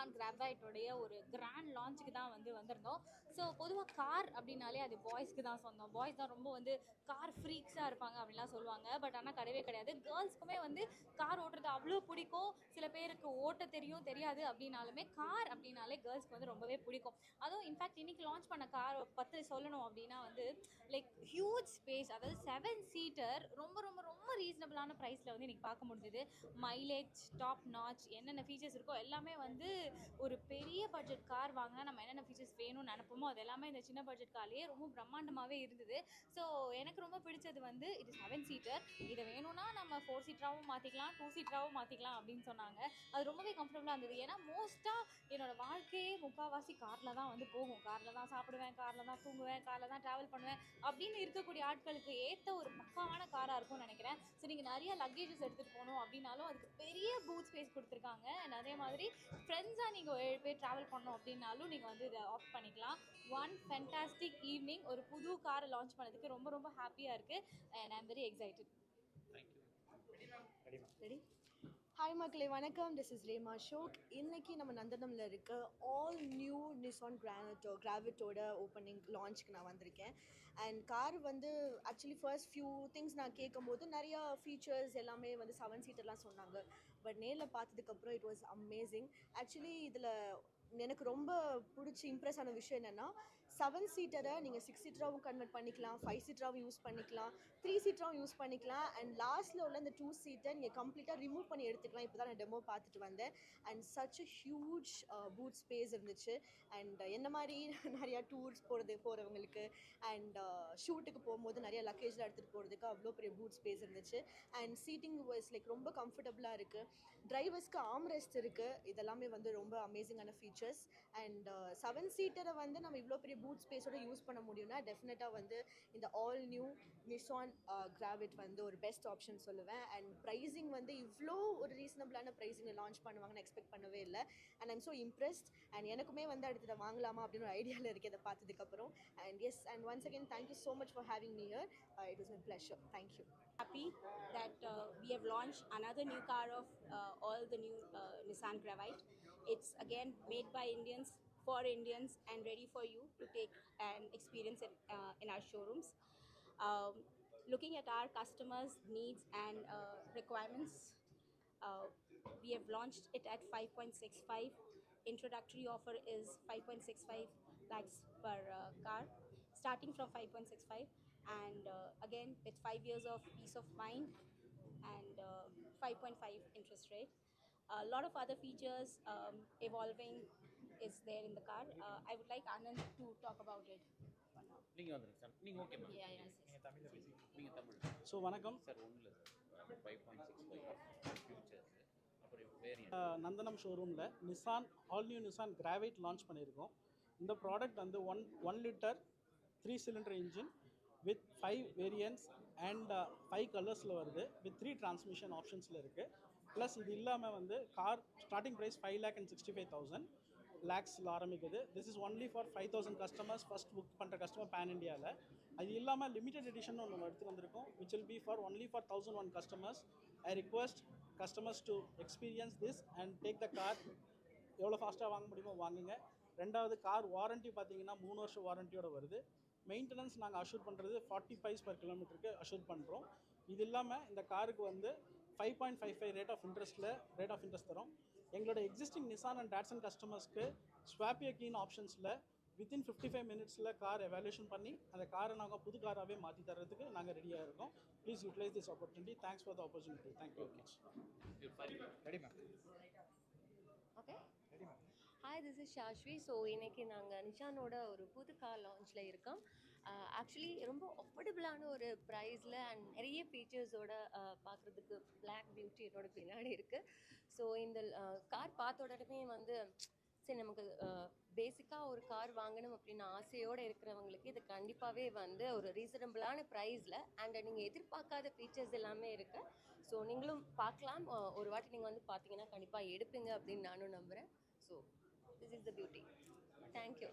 Nissan கிராஃபைட்டோடைய ஒரு grand லான்ச்சுக்கு தான் வந்திருந்தோம். ஸோ பொதுவாக கார் அப்படின்னாலே அது பாய்ஸ்க்கு தான் சொந்தம். பாய்ஸ் தான் ரொம்ப கார் ஃப்ரீக்ஸாக இருப்பாங்க அப்படின்லாம் சொல்லுவாங்க. பட் ஆனால் கிடையவே கிடையாது. கேர்ள்ஸ்க்குமே கார் ஓட்டுறது அவ்வளோ பிடிக்கும். சில பேருக்கு ஓட்ட தெரியும் தெரியாது அப்படின்னாலுமே கார் அப்படின்னாலே கேர்ள்ஸ்க்கு ரொம்பவே பிடிக்கும். அதுவும் இன்ஃபேக்ட் இன்னைக்கு லான்ச் பண்ண கார் பற்றி சொல்லணும் அப்படின்னா லைக் ஹியூஜ் ஸ்பேஸ், அதாவது 7 சீட்டர் ரொம்ப ரொம்ப ரொம்ப ரீசனபிளான ப்ரைஸில் இன்னைக்கு பார்க்க முடிஞ்சுது. மைலேஜ் டாப் நாச், என்னென்ன ஃபீச்சர்ஸ் இருக்கோ எல்லாமே ஒரு பெரிய பட்ஜெட் கார் வாங்கினா நம்ம என்னென்ன ஃபீச்சர்ஸ் வேணும்னு நினைப்போமோ அது எல்லாமே இந்த சின்ன பட்ஜெட் கார்லேயே ரொம்ப பிரம்மாண்டமாகவே இருந்தது. ஸோ எனக்கு ரொம்ப பிடிச்சது இது 7 சீட்டர். இதை வேணும்னா நம்ம 4 சீட்டராகவும் மாற்றிக்கலாம், 2 சீட்டராகவும் மாற்றிக்கலாம் அப்படின்னு சொன்னாங்க. அது ரொம்பவே கம்ஃபர்டபுளாக இருந்தது. ஏன்னா மோஸ்ட்டாக என்னோட வாழ்க்கையே முக்கால்வாசி காரில் தான் போகும். காரில் தான் சாப்பிடுவேன், காரில் தான் தூங்குவேன், காரில் தான் ட்ராவல் பண்ணுவேன் அப்படின்னு இருக்கக்கூடிய ஆட்களுக்கு ஏற்ற ஒரு பக்காவான காராக இருக்கும்னு நினைக்கிறேன். ஸோ நீங்கள் நிறைய லக்கேஜஸ் எடுத்துகிட்டு போகணும் அப்படின்னாலும் அதுக்கு பெரிய பூத் ஸ்பேஸ் கொடுத்துருக்காங்க. அதே மாதிரி ஃப்ரெண்ட்ஸாக நீங்கள் 7 பேர் ட்ராவல் பண்ணணும் அப்படின்னாலும் நீங்கள் இதை ஆப்ட் பண்ணிக்கலாம். One fantastic evening. ஒரு புது காரை லான்ச் பண்ணதுக்கு ரொம்ப ரொம்ப ஹாப்பியாக இருக்குது. And I am very excited. Ready? Hi மக்களே, வணக்கம். திஸ் இஸ் ரேமா ஷோக். இன்றைக்கி நம்ம நந்தனமில் இருக்க ஆல் நியூ நிசான் கிராவிட்டோட ஓப்பனிங் லான்ச்சுக்கு நான் வந்திருக்கேன். And car actually first few things நான் கேட்கும் போது நிறையா ஃபீச்சர்ஸ் எல்லாமே 7 சீட்டர்லாம் சொன்னாங்க. பட் நேரில் பார்த்ததுக்கப்புறம் இட் வாஸ் அமேசிங். ஆக்சுவலி இதில் எனக்கு ரொம்ப பிடிச்சி இம்ப்ரெஸ் ஆன விஷயம் என்னென்னா 7 சீட்டரை நீங்கள் 6 சீட்டராகவும் கன்வெர்ட் பண்ணிக்கலாம், 5 சீட்டராகவும் யூஸ் பண்ணிக்கலாம், 3 சீட்டராகவும் யூஸ் பண்ணிக்கலாம். அண்ட் லாஸ்ட்டில் உள்ள இந்த 2 சீட்டை நீங்கள் கம்ப்ளீட்டாக ரிமூவ் பண்ணி எடுத்துக்கலாம். இப்போ தான் நான் டெமோ பார்த்துட்டு வந்தேன். And such a huge boot space இருந்துச்சு. அண்ட் என்ன மாதிரி நிறையா டூர்ஸ் போகிறவங்களுக்கு அண்ட் ஷூட்டுக்கு போகும்போது நிறைய லக்கேஜில் எடுத்துகிட்டு போகிறதுக்கு அவ்வளோ பெரிய பூட் ஸ்பேஸ் இருந்துச்சு. அண்ட் சீட்டிங் வாஸ் லைக் ரொம்ப கம்ஃபர்டபுளாக இருக்குது. டிரைவர்ஸ்க்கு ஆம்ரெஸ்ட் இருக்குது. இதெல்லாமே ரொம்ப அமேசிங்கான ஃபீச்சர். அண்ட் 7 சீட்டரை நம்ம இவ்வளோ பெரிய பூட் ஸ்பேஸோட யூஸ் பண்ண முடியும்னா டெஃபினட்டாக இந்த ஆல் நியூ நிசான் கிராவிட் ஒரு பெஸ்ட் ஆப்ஷன் சொல்லுவேன். அண்ட் ப்ரைஸிங் இவ்வளோ ஒரு ரீசனபிளான ப்ரைஸிங்கில் லான்ச் பண்ணுவாங்கன்னு எக்ஸ்பெக்ட் பண்ணவே இல்லை. And I'm so impressed. And எனக்குமே அடுத்த வாங்கலாமா அப்படின்னு ஒரு ஐடியாவில் இருக்குது இதை பார்த்ததுக்கப்புறம். And yes, and once again thank you so much for having me here. It was my pleasure. Thank you. Happy that we have launched another new car of all the new Nissan Gravite. It's again made by Indians for Indians and ready for you to take and experience it in our showrooms. Looking at our customers' needs and requirements, we have launched it at 5.65. Introductory offer is 5.65 lakhs per car, starting from 5.65. And again with 5 years of peace of mind and 5.5 interest rate. A lot of other features evolving is there in the car. I would like Anand to talk about it for now. நீங்க வந்துருங்க sir. நீங்க okay ma'am. Yeah, yes. நீங்க தமிழ்ல பேசுங்க. நீங்க Tamil. So வணக்கம் sir ஒன்றும் இல்லை சார். 5.65 ஃபியூச்சர்ஸ் அப்புறம் வேரியன்ட் நந்தனம் ஷோரூமில் Nissan all new Nissan Gravite launch பண்ணியிருக்கோம். இந்த product one litre 3 cylinder engine with 5 variants and 5 கலர்ஸில் வருது. வித் 3 டிரான்ஸ்மிஷன் ஆப்ஷன்ஸில் இருக்குது. ப்ளஸ் இது இல்லாமல் கார் ஸ்டார்டிங் ப்ரைஸ் 5,65,000 லேக்ஸில் ஆரம்பிக்குது. This is only for 5,000 customers first book பண்ணுற கஸ்டமர் பேன் இண்டியாவில். அது இல்லாமல் லிமிடெட் எடிஷன் ஒன்று எடுத்து வந்திருக்கோம், which will be for only for 1,001 customers. I request customers to experience this and take the car. எவ்வளோ ஃபாஸ்ட்டாக வாங்க முடியுமோ வாங்குங்க. ரெண்டாவது, கார் வாரண்ட்டி பார்த்தீங்கன்னா 3 வருஷம் வாரண்ட்டியோடு வருது. மெயின்டெனன்ஸ் நாங்கள் அஷ்யூர் பண்ணுறது 40 பைஸ் per கிலோமீட்டருக்கு அஷ்யூர் பண்ணுறோம். இது இல்லாமல் இந்த காருக்கு 5.55 ரேட் ஆஃப் இன்ட்ரெஸ்ட் தரும். எங்களோட எக்ஸிஸ்டிங் நிசான் அண்ட் டாட்சன் கஸ்டமர்ஸ்க்கு ஸ்வாப் யோர் கீன் ஆப்ஷன்ஸில் வித்தின் 55 மினிட்ஸில் கார் எவாலுவேஷன் பண்ணி அந்த காரை நாங்கள் புது காராகவே மாற்றி தர்றதுக்கு நாங்கள் ரெடியாக இருக்கோம். Please utilise this opportunity. Thanks for the opportunity. Thank you. Ready ma'am. Okay, hi, this is Shashvi. So இன்றைக்கி நாங்கள் நிஷானோட ஒரு புது கார் லான்ச்சில் இருக்கோம். ஆக்சுவலி ரொம்ப அஃபோர்டபுளான ஒரு ப்ரைஸில் அண்ட் நிறைய ஃபீச்சர்ஸோட பார்க்குறதுக்கு பிளாக் பியூட்டி என்னோட பின்னாடி இருக்குது. ஸோ இந்த கார் பார்த்த உடனே சரி நமக்கு பேசிக்காக ஒரு கார் வாங்கணும் அப்படின்னு ஆசையோடு இருக்கிறவங்களுக்கு இது கண்டிப்பாகவே ஒரு ரீசனபிளான ப்ரைஸில் அண்ட் நீங்கள் எதிர்பார்க்காத ஃபீச்சர்ஸ் எல்லாமே இருக்குது. ஸோ நீங்களும் பார்க்கலாம். ஒரு வாட்டி நீங்கள் பார்த்தீங்கன்னா கண்டிப்பாக எடுப்பீங்க அப்படின்னு நானும் நம்புகிறேன். So this is the beauty. Thank you.